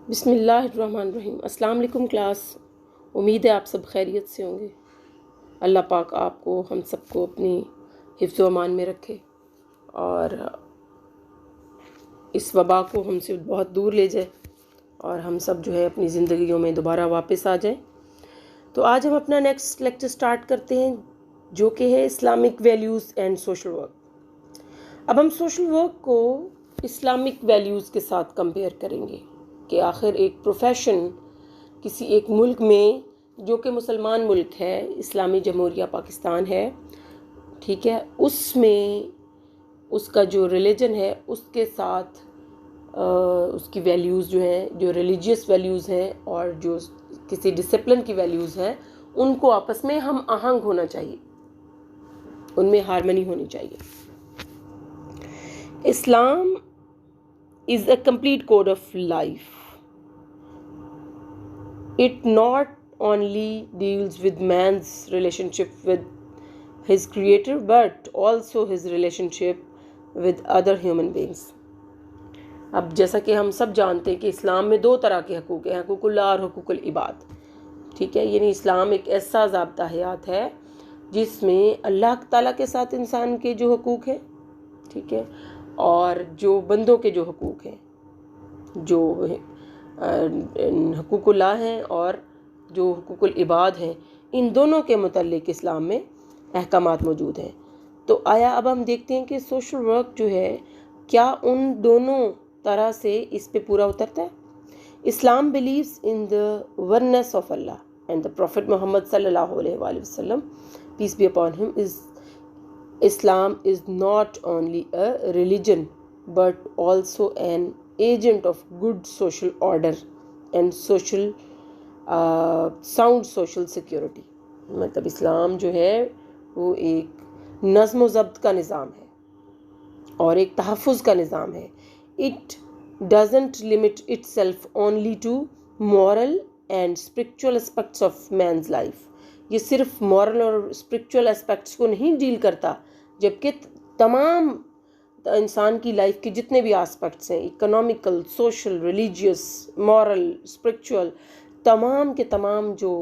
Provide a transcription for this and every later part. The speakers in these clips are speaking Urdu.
بسم اللہ الرحمن الرحیم۔ السلام علیکم کلاس، امید ہے آپ سب خیریت سے ہوں گے۔ اللہ پاک آپ کو ہم سب کو اپنی حفظ و امان میں رکھے اور اس وبا کو ہم سے بہت دور لے جائے اور ہم سب جو ہے اپنی زندگیوں میں دوبارہ واپس آ جائیں۔ تو آج ہم اپنا نیکسٹ لیکچر سٹارٹ کرتے ہیں جو کہ ہے Islamic values and social work. اب ہم سوشل ورک کو اسلامک ویلیوز کے ساتھ کمپیئر کریں گے کہ آخر ایک پروفیشن کسی ایک ملک میں جو کہ مسلمان ملک ہے، اسلامی جمہوریہ پاکستان ہے، ٹھیک ہے، اس میں اس کا جو ریلیجن ہے اس کے ساتھ اس کی ویلیوز جو ہیں، جو ریلیجیس ویلیوز ہیں اور جو کسی ڈسپلن کی ویلیوز ہیں، ان کو آپس میں ہم آہنگ ہونا چاہیے، ان میں ہارمنی ہونی چاہیے۔ اسلام is a complete code of life. It not only deals with man's relationship with his creator but also his relationship with other human beings. اب جیسا کہ ہم سب جانتے ہیں کہ اسلام میں دو طرح کے حقوق ہیں، حقوق اللہ اور حقوق العباد، ٹھیک ہے، یعنی اسلام ایک ایسا ضابطہ حیات ہے جس میں اللہ تعالیٰ کے ساتھ انسان کے جو حقوق ہیں، ٹھیک ہے، اور جو بندوں کے جو حقوق ہیں، جو حقوق اللہ ہیں اور جو حقوق العباد ہیں، ان دونوں کے متعلق اسلام میں احکامات موجود ہیں۔ تو آیا اب ہم دیکھتے ہیں کہ سوشل ورک جو ہے کیا ان دونوں طرح سے اس پہ پورا اترتا ہے۔ Islam believes in the oneness of Allah and the prophet Muhammad صلی اللہ علیہ وآلہ وسلم peace be upon him Islam is not only a religion but also an agent of good social order and sound social security۔ مطلب اسلام جو ہے وہ ایک نظم و ضبط کا نظام ہے اور ایک تحفظ کا نظام ہے۔ It doesn't limit itself only to moral and spiritual aspects of man's life۔ یہ صرف مورل اور اسپرچول اسپیکٹس کو نہیں ڈیل کرتا، جبکہ تمام انسان کی لائف کے جتنے بھی آسپیکٹس ہیں، economical, social, religious, moral, spiritual, تمام کے تمام جو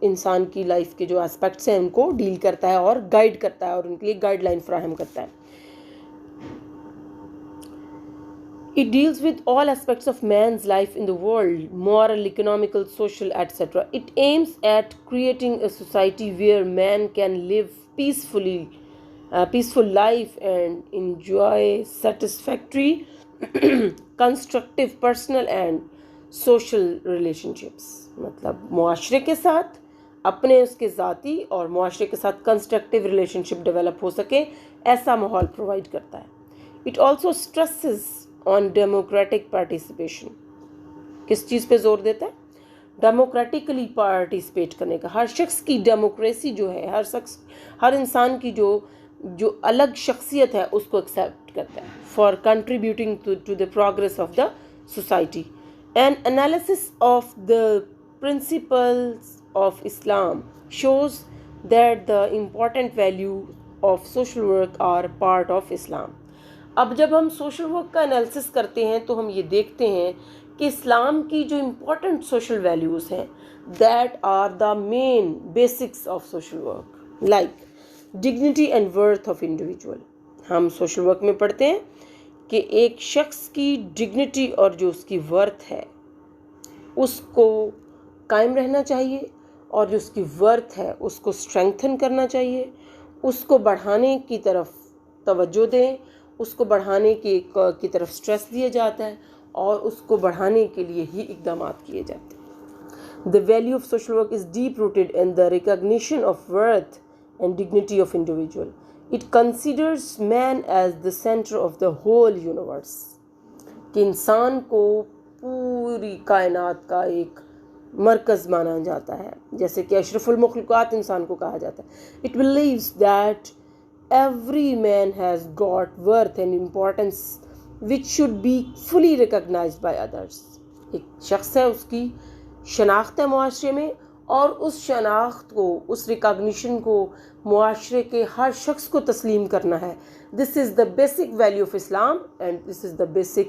انسان کی لائف کے جو آسپیکٹس ہیں ان کو ڈیل کرتا ہے اور گائیڈ کرتا ہے اور ان کے لیے گائیڈ لائن فراہم کرتا ہے۔ It deals with all aspects of man's life in the world, moral, economical, social, etc. It aims at creating a society where man can live peaceful life and enjoy satisfactory, constructive personal and social relationships. مطلب معاشرے کے ساتھ اپنے اس کے ذاتی اور معاشرے کے ساتھ کنسٹرکٹیو ریلیشنشپ ڈیولپ ہو سکے، ایسا ماحول پرووائڈ کرتا ہے۔ It also stresses on democratic participation۔ کس چیز پہ زور دیتا ہے؟ ڈیموکریٹکلی پارٹیسپیٹ کرنے کا۔ ہر شخص کی ڈیموکریسی جو ہے، ہر انسان کی جو الگ شخصیت ہے اس کو ایکسیپٹ کرتا ہے۔ For contributing to the progress of the society. An analysis of the principles of Islam shows that the important value of social work are part of Islam. اب جب ہم سوشل ورک کا انالیسس کرتے ہیں تو ہم یہ دیکھتے ہیں کہ اسلام کی جو امپورٹنٹ سوشل ویلیوز ہیں، that are the main basics of social work, like dignity and worth of individual. ہم سوشل ورک میں پڑھتے ہیں کہ ایک شخص کی ڈگنیٹی اور جو اس کی ورتھ ہے اس کو قائم رہنا چاہیے، اور جو اس کی ورتھ ہے اس کو اسٹرینگتھن کرنا چاہیے، اس کو بڑھانے کی طرف توجہ دیں، اس کو بڑھانے کی طرف سٹریس دیا جاتا ہے اور اس کو بڑھانے کے لیے ہی اقدامات کیے جاتے ہیں۔ The value of social work is deep rooted in the recognition of worth and dignity of individual. It considers man as the center of the whole universe۔ کہ انسان کو پوری کائنات کا ایک مرکز مانا جاتا ہے، جیسے کہ اشرف المخلوقات انسان کو کہا جاتا ہے۔ It believes that every man has got worth and importance which should be fully recognized by others۔ ایک شخص ہے، اس کی شناخت ہے معاشرے میں، اور اس شناخت کو، اس ریکگنیشن کو معاشرے کے ہر شخص کو تسلیم کرنا ہے۔ This is the basic value of Islam and this is the basic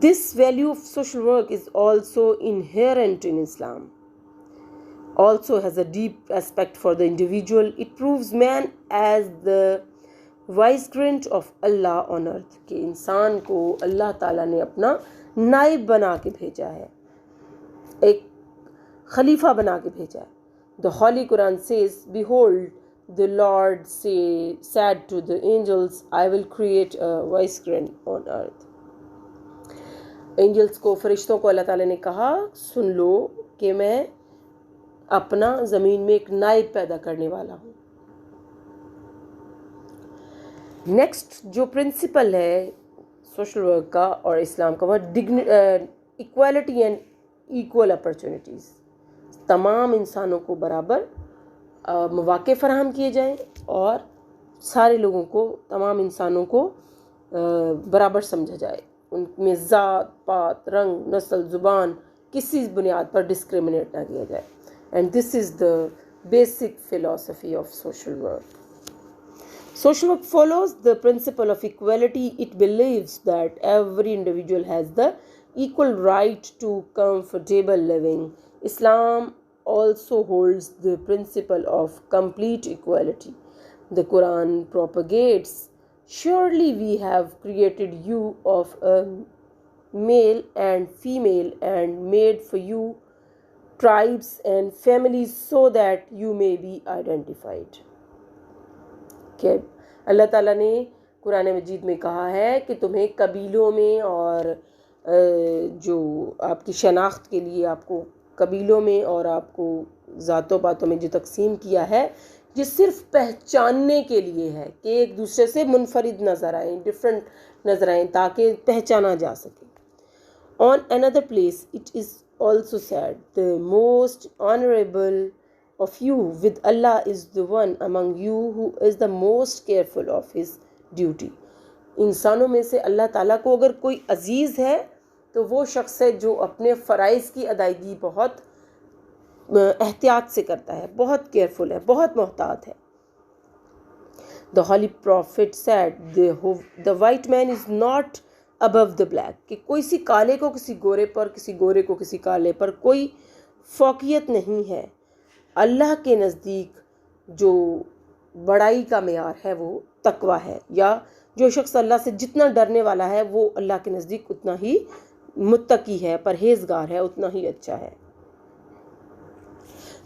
This value of social work is also inherent in Islam. Also has a deep aspect for the individual. It proves man as the vicegerent of Allah on earth, کہ انسان کو اللہ تعالیٰ نے اپنا نائب بنا کے بھیجا ہے, ایک خلیفہ بنا کے بھیجا ہے. The Holy Quran says, behold, the Lord said to the angels, I will create a vicegerent on earth. Angels کو, فرشتوں کو اللہ تعالیٰ نے کہا, سن لو کہ میں اپنا زمین میں ایک نائب پیدا کرنے والا ہوں. نیکسٹ جو پرنسپل ہے سوشل ورک کا اور اسلام کا, وہ ایکوالٹی اینڈ ایکول اپرچونیٹیز. تمام انسانوں کو برابر مواقع فراہم کیے جائیں اور سارے لوگوں کو, تمام انسانوں کو برابر سمجھا جائے. ان میں ذات پات, رنگ, نسل, زبان کسی بنیاد پر ڈسکریمنیٹ نہ کیا جائے. And this is the basic philosophy of social work. Social work follows the principle of equality. It believes that every individual has the equal right to comfortable living. Islam also holds the principle of complete equality. The Quran propagates, surely we have created you of a male and female and made for you tribes and families so that you may be identified. کہ اللہ تعالیٰ نے قرآن مجید میں کہا ہے کہ تمہیں قبیلوں میں اور جو آپ کی شناخت کے لیے آپ کو قبیلوں میں اور آپ کو ذاتوں پاتوں میں جو تقسیم کیا ہے, یہ صرف پہچاننے کے لیے ہے کہ ایک دوسرے سے منفرد نظر آئیں, ڈفرینٹ نظر آئیں, تاکہ پہچانا جا سکے. On another place it is also said, the most honorable of you with Allah is the one among you who is the most careful of his duty. انسانوں میں سے اللہ تعالیٰ کو اگر کوئی عزیز ہے تو وہ شخص ہے جو اپنے فرائض کی ادائیگی بہت احتیاط سے کرتا ہے, بہت کیئرفل ہے, بہت محتاط ہے. The Holy Prophet said, the white man is not above the black, کہ کوئی سی کالے کو کسی گورے پر, کسی گورے کو کسی کالے پر کوئی فوقیت نہیں ہے. اللہ کے نزدیک جو بڑائی کا معیار ہے وہ تقوی ہے, یا جو شخص اللہ سے جتنا ڈرنے والا ہے وہ اللہ کے نزدیک اتنا ہی متقی ہے, پرہیزگار ہے, اتنا ہی اچھا ہے.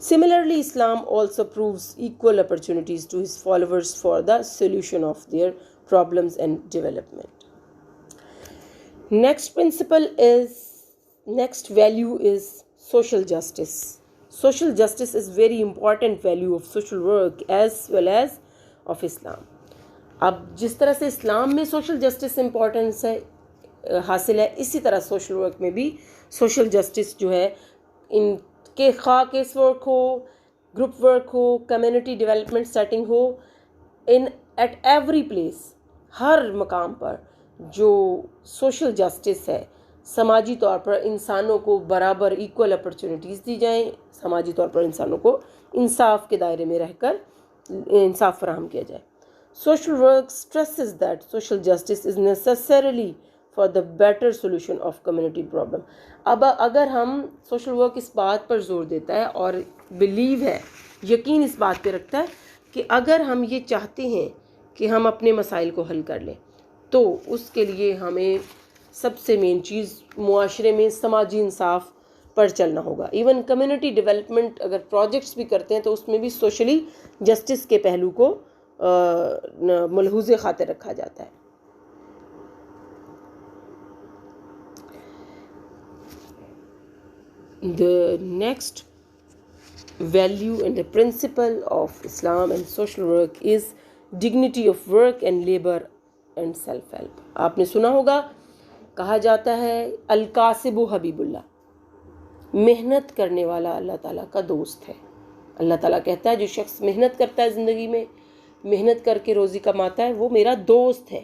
Similarly, Islam also proves equal opportunities to his followers for the solution of their problems and development. Next value is social justice. Social justice is very important value of social work as well as of Islam. اب جس طرح سے اسلام میں سوشل جسٹس امپورٹنس ہے حاصل ہے, اسی طرح سوشل ورک میں بھی سوشل جسٹس جو ہے, ان کے خواہ کیس ورک ہو, گروپ ورک ہو, کمیونٹی ڈیولپمنٹ سیٹنگ ہو, ایٹ ایوری پلیس, ہر مقام پر جو سوشل جسٹس ہے, سماجی طور پر انسانوں کو برابر ایکول اپرچونیٹیز دی جائیں, سماجی طور پر انسانوں کو انصاف کے دائرے میں رہ کر انصاف فراہم کیا جائے. Social work stresses that social justice is necessarily for the better solution of community problem. اب اگر ہم سوشل ورک اس بات پر زور دیتا ہے اور بلیو ہے, یقین اس بات پہ رکھتا ہے کہ اگر ہم یہ چاہتے ہیں کہ ہم اپنے مسائل کو حل کر لیں تو اس کے لیے ہمیں سب سے مین چیز معاشرے میں سماجی انصاف پر چلنا ہوگا. ایون کمیونٹی ڈیولپمنٹ اگر پروجیکٹس بھی کرتے ہیں تو اس میں بھی سوشلی جسٹس کے پہلو کو ملحوظ خاطر رکھا جاتا ہے. The next value and the principle of Islam and social work is dignity of work and labor and self-help. آپ نے سنا ہوگا, کہا جاتا ہے الکاسب حبیب اللہ, محنت کرنے والا اللہ تعالیٰ کا دوست ہے. اللہ تعالیٰ کہتا ہے جو شخص محنت کرتا ہے زندگی میں, محنت کر کے روزی کماتا ہے, وہ میرا دوست ہے.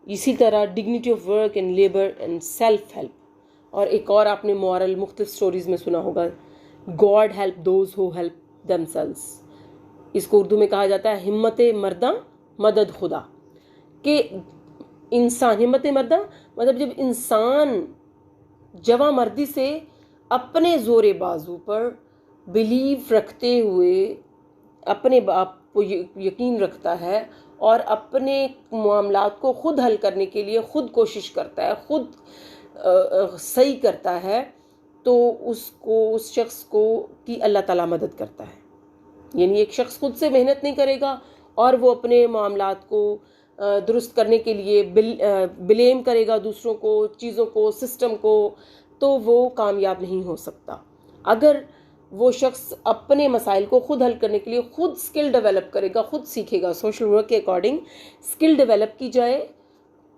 اسی طرح dignity of work and labour and self help. اور ایک اور آپ نے مورل مختلف سٹوریز میں سنا ہوگا, God help those who help themselves, اس کو اردو میں کہا جاتا ہے ہمت مرداں مدد خدا، کہ انسان ہمت مرداں مطلب جب انسان جواں مردی سے اپنے زور بازو پر بلیو رکھتے ہوئے اپنے آپ کو یقین رکھتا ہے اور اپنے معاملات کو خود حل کرنے کے لیے خود کوشش کرتا ہے، خود صحیح کرتا ہے، تو اس شخص کو کی اللہ تعالیٰ مدد کرتا ہے۔ یعنی ایک شخص خود سے محنت نہیں کرے گا اور وہ اپنے معاملات کو درست کرنے کے لیے بلیم کرے گا دوسروں کو، چیزوں کو، سسٹم کو، تو وہ کامیاب نہیں ہو سکتا۔ اگر وہ شخص اپنے مسائل کو خود حل کرنے کے لیے خود سکل ڈیولپ کرے گا، خود سیکھے گا، سوشل ورک کے اکارڈنگ سکل ڈیولپ کی جائے،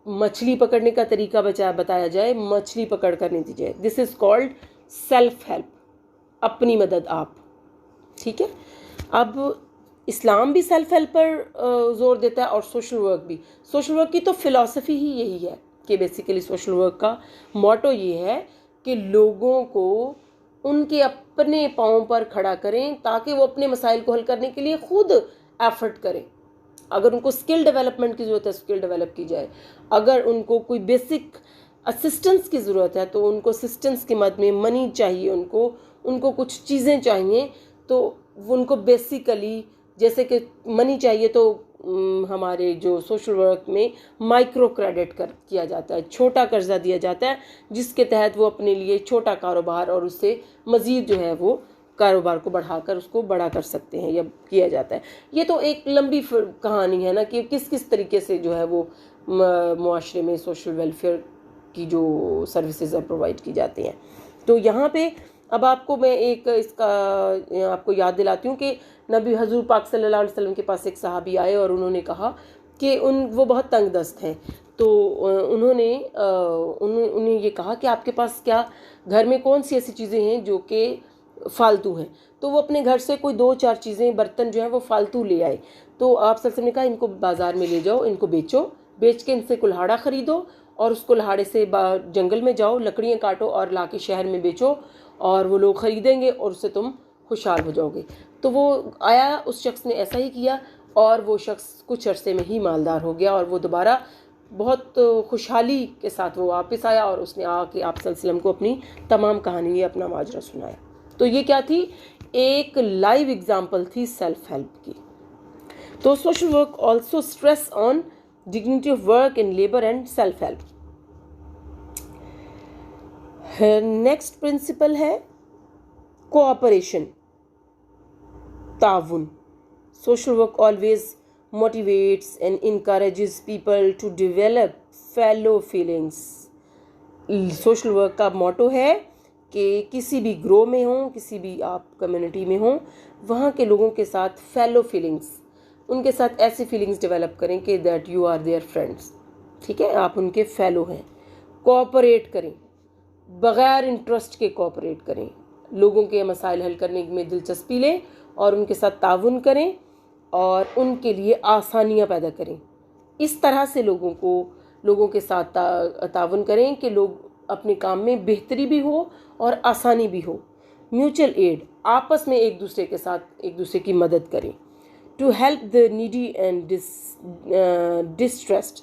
مچھلی پکڑنے کا طریقہ بتایا جائے، مچھلی پکڑ کر نہیں دی جائے، دس از کالڈ سیلف ہیلپ، اپنی مدد آپ، ٹھیک ہے۔ اب اسلام بھی سیلف ہیلپ پر زور دیتا ہے اور سوشل ورک بھی۔ سوشل ورک کی تو فلسفی ہی یہی ہے کہ بیسیکلی سوشل ورک کا موٹو یہ ہے کہ لوگوں کو ان کے اپنے پاؤں پر کھڑا کریں تاکہ وہ اپنے مسائل کو حل کرنے کے لیے خود ایفرٹ کریں۔ اگر ان کو سکل ڈیولپمنٹ کی ضرورت ہے سکل ڈیولپ کی جائے، اگر ان کو کوئی بیسک اسسٹنس کی ضرورت ہے تو ان کو اسسٹنس کے مد میں منی چاہیے، ان کو کچھ چیزیں چاہیے، تو ان کو بیسیکلی جیسے کہ منی چاہیے تو ہمارے جو سوشل ورک میں مائکرو کریڈٹ کیا جاتا ہے، چھوٹا قرضہ دیا جاتا ہے جس کے تحت وہ اپنے لیے چھوٹا کاروبار اور اس سے مزید جو ہے وہ کاروبار کو بڑھا کر اس کو بڑا کر سکتے ہیں یا کیا جاتا ہے۔ یہ تو ایک لمبی کہانی ہے نا کہ کس طریقے سے جو ہے وہ معاشرے میں سوشل ویلفیئر کی جو سروسز پرووائڈ کی جاتی ہیں۔ تو یہاں پہ اب آپ کو میں ایک اس کا آپ کو یاد دلاتی ہوں کہ نبی حضور پاک صلی اللہ علیہ وسلم کے پاس ایک صحابی آئے اور انہوں نے کہا کہ وہ بہت تنگ دست ہیں، تو انہوں نے انہیں یہ کہا کہ آپ کے پاس کیا گھر میں کون سی ایسی چیزیں ہیں جو کہ فالتو ہیں؟ تو وہ اپنے گھر سے کوئی 2-4 چیزیں برتن جو ہیں وہ فالتو لے آئے۔ تو آپ صلی اللہ علیہ وسلم نے کہا ان کو بازار میں لے جاؤ، ان کو بیچ کے ان سے کلہاڑا خریدو اور اس کلہاڑے سے جنگل میں جاؤ، لکڑیاں کاٹو اور لا کے شہر میں بیچو اور وہ لوگ خریدیں گے اور اس سے تم خوشحال ہو جاؤ گے۔ تو وہ آیا، اس شخص نے ایسا ہی کیا اور وہ شخص کچھ عرصے میں ہی مالدار ہو گیا اور وہ دوبارہ بہت خوشحالی کے ساتھ وہ واپس آیا اور اس نے آ کے آپ صلی اللہ علیہ وسلم کو اپنی تمام کہانی، اپنا ماجرا سنایا۔ تو یہ کیا تھی؟ ایک لائیو ایگزامپل تھی سیلف ہیلپ کی۔ تو social work also stress on dignity of work in labour and self help. Next principle ہے کوآپریشن، تعاون۔ Social work always motivates and encourages people to develop fellow feelings. Social work کا موٹو ہے کہ کسی بھی گروہ میں ہوں، کسی بھی آپ کمیونٹی میں ہوں، وہاں کے لوگوں کے ساتھ فیلو فیلنگس، ان کے ساتھ ایسی فیلنگس ڈیولپ کریں کہ that you are their friends, ٹھیک ہے، آپ ان کے فیلو ہیں۔ کوآپریٹ کریں، بغیر انٹرسٹ کے کوآپریٹ کریں، لوگوں کے مسائل حل کرنے میں دلچسپی لیں اور ان کے ساتھ تعاون کریں اور ان کے لیے آسانیاں پیدا کریں۔ اس طرح سے لوگوں کے ساتھ تعاون کریں کہ لوگ اپنے کام میں بہتری بھی ہو اور آسانی بھی ہو۔ میوچل ایڈ، آپس میں ایک دوسرے کی مدد کریں۔ To help the needy and distressed,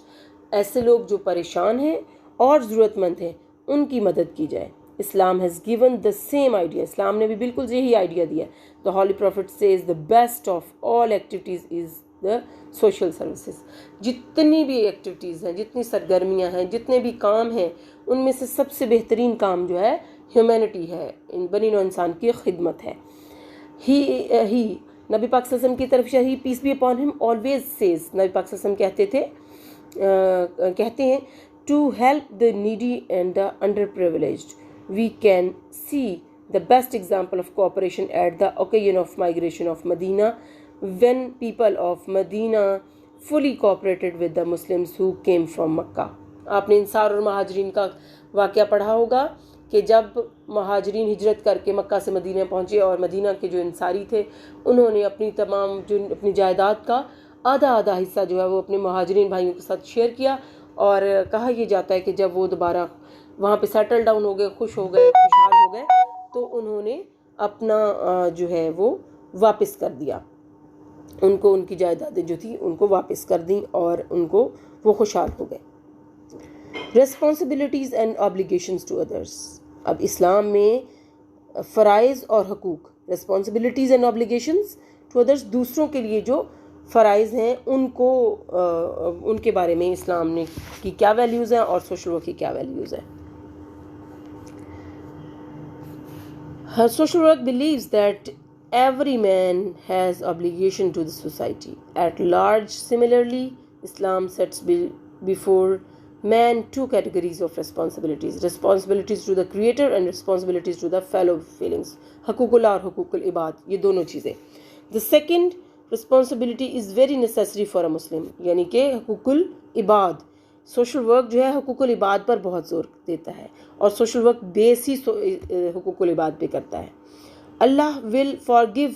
ایسے لوگ جو پریشان ہیں اور ضرورت مند ہیں ان کی مدد کی جائے۔ Islam has given the same idea, اسلام نے بھی بالکل یہی آئیڈیا دیا ہے۔ The Holy Prophet says the best of all activities is the social services۔ جتنی بھی ایکٹیویٹیز ہیں، جتنی سرگرمیاں ہیں، جتنے بھی کام ہیں، ان میں سے سب سے بہترین کام جو ہے ہیومینٹی ہے، بنی نوع انسان کی خدمت ہے۔ ہی نبی پاک صلی اللہ علیہ وسلم کی طرف سے ہی peace be upon him always says، نبی پاک صلی اللہ علیہ وسلم کہتے ہیں to help the needy and the underprivileged۔ We can see the best example of cooperation at the occasion of migration of Medina, when people of Medina fully cooperated with the Muslims who came from Makkah۔ آپ نے انصار اور مہاجرین کا واقعہ پڑھا ہوگا کہ جب مہاجرین ہجرت کر کے مکہ سے مدینہ پہنچے اور مدینہ کے جو انصاری تھے انہوں نے اپنی جائیداد کا آدھا حصہ جو ہے وہ اپنے مہاجرین بھائیوں کے ساتھ شیئر کیا، اور کہا یہ جاتا ہے کہ جب وہ دوبارہ وہاں پہ سیٹل ڈاؤن ہو گئے، خوش ہو گئے، خوشحال ہو گئے، تو انہوں نے اپنا جو ہے وہ واپس کر دیا۔ ان کو ان کی جائیدادیں جو تھیں ان کو واپس کر دیں اور ان کو وہ خوشحال ہو گئے. Responsibilities and obligations to others. اب اسلام میں فرائض اور حقوق، responsibilities and obligations to others, دوسروں کے لیے جو فرائض ہیں ان کو ان کے بارے میں اسلام نے کی کیا ویلیوز ہیں اور سوشل ورک کی کیا ویلیوز ہیں. Social work believes that every man has obligation to the society at large. Similarly, Islam sets before man two categories of responsibilities: responsibilities to the creator and responsibilities to the fellow feelings. حقوق اللہ اور حقوق العباد، یہ دونوں چیزیں. The second responsibility is very necessary for a Muslim، یعنی کہ حقوق العباد. سوشل ورک جو ہے حقوق العباد پر بہت زور دیتا ہے اور سوشل ورک بیس ہی حقوق العباد پہ کرتا ہے. Allah will forgive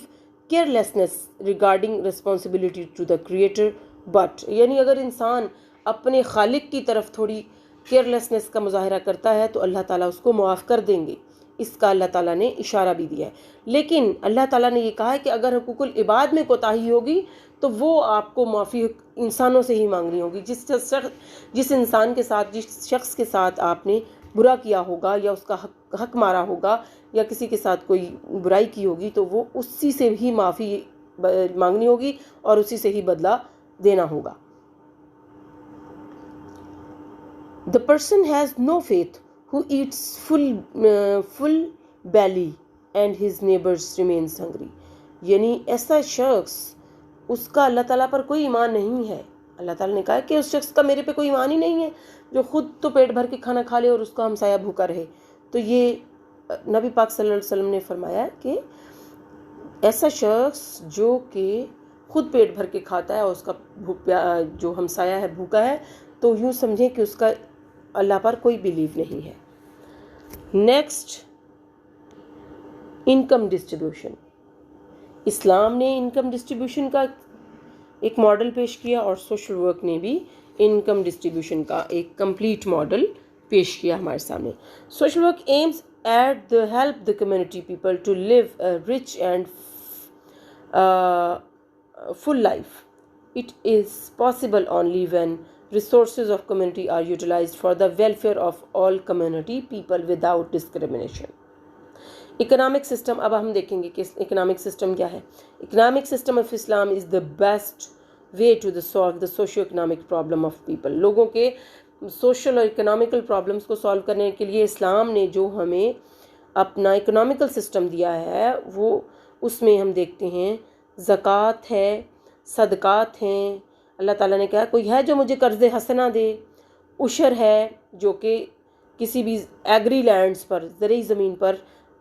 carelessness regarding responsibility to the creator but, یعنی اگر انسان اپنے خالق کی طرف تھوڑی کیئرلیسنس کا مظاہرہ کرتا ہے تو اللہ تعالیٰ اس کو معاف کر دیں گے. اس کا اللہ تعالیٰ نے اشارہ بھی دیا ہے. لیکن اللہ تعالیٰ نے یہ کہا ہے کہ اگر حقوق العباد میں کوتاہی ہوگی تو وہ آپ کو معافی انسانوں سے ہی مانگنی ہوگی. جس انسان کے ساتھ، جس شخص کے ساتھ آپ نے برا کیا ہوگا یا اس کا حق مارا ہوگا یا کسی کے ساتھ کوئی برائی کی ہوگی تو وہ اسی سے ہی معافی مانگنی ہوگی اور اسی سے ہی بدلہ دینا ہوگا. The person has no faith who eats full belly and his neighbors remains hungry. یعنی ایسا شخص، اس کا اللہ تعالیٰ پر کوئی ایمان نہیں ہے. اللہ تعالیٰ نے کہا کہ اس شخص کا میرے پہ کوئی ایمان ہی نہیں ہے جو خود تو پیٹ بھر کے کھانا کھا لے اور اس کا ہمسایہ بھوکا رہے. تو یہ نبی پاک صلی اللہ علیہ وسلم نے فرمایا کہ ایسا شخص جو کہ خود پیٹ بھر کے کھاتا ہے اور اس کا جو ہمسایہ ہے بھوکا ہے، تو یوں سمجھیں کہ اس کا اللہ پر کوئی بیلیو نہیں ہے. Next, income distribution. اسلام نے انکم ڈسٹریبیوشن کا ایک ماڈل پیش کیا اور سوشل ورک نے بھی انکم ڈسٹریبیوشن کا ایک کمپلیٹ ماڈل پیش کیا ہمارے سامنے. Social work aims at the help the community people to live a rich and full life. It is possible only when resources of community are utilized for the welfare of all community people without discrimination. Economic system, اب ہم دیکھیں گے کہ اکنامک سسٹم کیا ہے. Economic system of Islam is the best way to the solve the socio economic problem of people. لوگوں کے سوشل اور اکنامیکل پرابلمس کو سالو کرنے کے لیے اسلام نے جو ہمیں اپنا اکنامیکل سسٹم دیا ہے وہ اس میں ہم دیکھتے ہیں زکوٰۃ ہے، صدقات ہیں. اللہ تعالیٰ نے کہا کوئی ہے جو مجھے قرض حسنہ دے. عشر ہے جو کہ کسی بھی ایگری لینڈز پر، زرعی زمین پر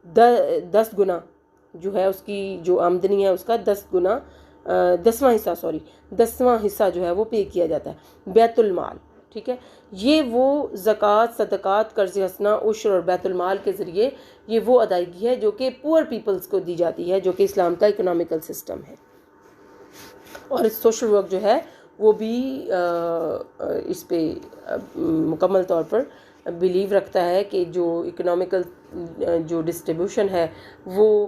10 گنا جو ہے اس کی جو آمدنی ہے اس کا 10واں حصہ جو ہے وہ پے کیا جاتا ہے، بیت المال. ٹھیک ہے، یہ وہ زکوٰۃ، صدقات، قرض حسنہ، عشر اور بیت المال کے ذریعے یہ وہ ادائیگی ہے جو کہ پور پیپلز کو دی جاتی ہے، جو کہ اسلام کا اکنامیکل سسٹم ہے. اور سوشل ورک جو ہے وہ بھی اس پہ مکمل طور پر بلیو رکھتا ہے کہ جو اکنامیکل جو ڈسٹریبیوشن ہے وہ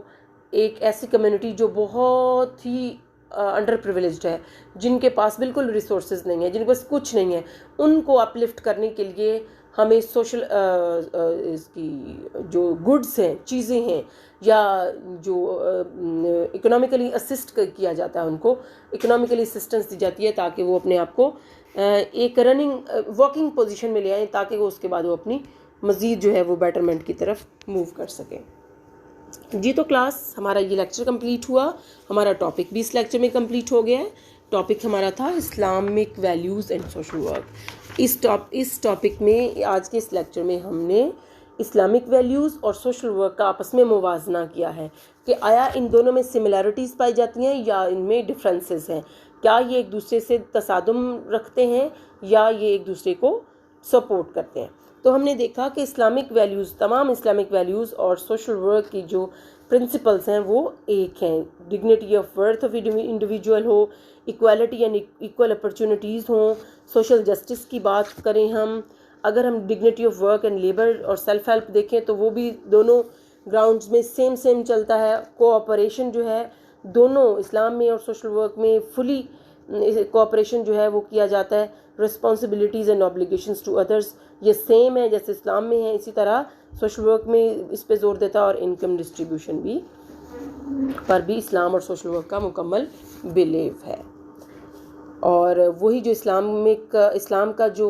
ایک ایسی کمیونٹی جو بہت ہی انڈر پریویلیجڈ ہے، جن کے پاس بالکل ریسورسز نہیں ہیں، جن کے پاس کچھ نہیں ہے، ان کو اپلفٹ کرنے کے لیے ہمیں سوشل اس کی جو گڈس ہیں، چیزیں ہیں، یا جو اکنامیکلی اسسٹ کیا جاتا ہے، ان کو اکنامیکلی اسسٹنس دی جاتی ہے تاکہ وہ اپنے آپ کو ایک واکنگ پوزیشن میں لے آئیں، تاکہ وہ اس کے بعد وہ اپنی مزید جو ہے وہ بیٹرمنٹ کی طرف موو کر سکیں. جی تو کلاس ہمارا یہ لیکچر کمپلیٹ ہوا. ہمارا ٹاپک بھی اس لیکچر میں کمپلیٹ ہو گیا ہے. ٹاپک ہمارا تھا Islamic values and social work. اس ٹاپک میں آج کے اس لیکچر میں ہم نے اسلامک ویلیوز اور سوشل ورک کا آپس میں موازنہ کیا ہے کہ آیا ان دونوں میں سملیرٹیز پائی جاتی ہیں یا ان میں ڈفرینسز ہیں، کیا یہ ایک دوسرے سے تصادم رکھتے ہیں یا یہ ایک دوسرے کو سپورٹ کرتے ہیں. تو ہم نے دیکھا کہ اسلامک ویلیوز، تمام اسلامک ویلیوز اور سوشل ورک کی جو پرنسپلز ہیں وہ ایک ہیں. Dignity of worth of individual who, equality and equal opportunities ہوں، سوشل جسٹس کی بات کریں ہم. اگر ہم dignity of work and labour اور سیلف ہیلپ دیکھیں تو وہ بھی دونوں گراؤنڈز میں سیم چلتا ہے. کوآپریشن جو ہے دونوں اسلام میں اور سوشل ورک میں فلی کوآپریشن جو ہے وہ کیا جاتا ہے. Responsibilities and obligations to others یہ سیم ہے جیسے اسلام میں ہے, اسی طرح سوشل ورک میں اس پہ زور دیتا ہے, اور انکم ڈسٹریبیوشن بھی پر بھی اسلام اور سوشل ورک کا مکمل بلیو ہے. اور وہی جو اسلام کا جو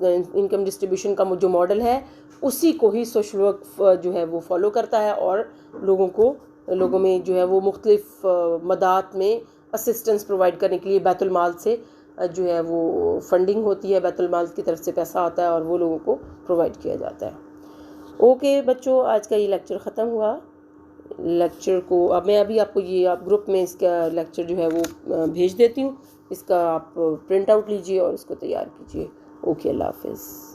انکم ڈسٹریبیوشن کا جو ماڈل ہے اسی کو ہی سوشل ورک جو ہے وہ فالو کرتا ہے, اور لوگوں میں جو ہے وہ مختلف مدات میں اسسٹنس پرووائڈ کرنے کے لیے بیت المال سے جو ہے وہ فنڈنگ ہوتی ہے, بیت المال کی طرف سے پیسہ آتا ہے اور وہ لوگوں کو پرووائڈ کیا جاتا ہے. اوکے بچوں, آج کا یہ لیکچر ختم ہوا. لیکچر کو اب میں آپ کو یہ آپ گروپ میں اس کا لیکچر جو ہے وہ بھیج دیتی ہوں, اس کا آپ پرنٹ آؤٹ لیجئے اور اس کو تیار کیجئے. اوکے, اللہ حافظ.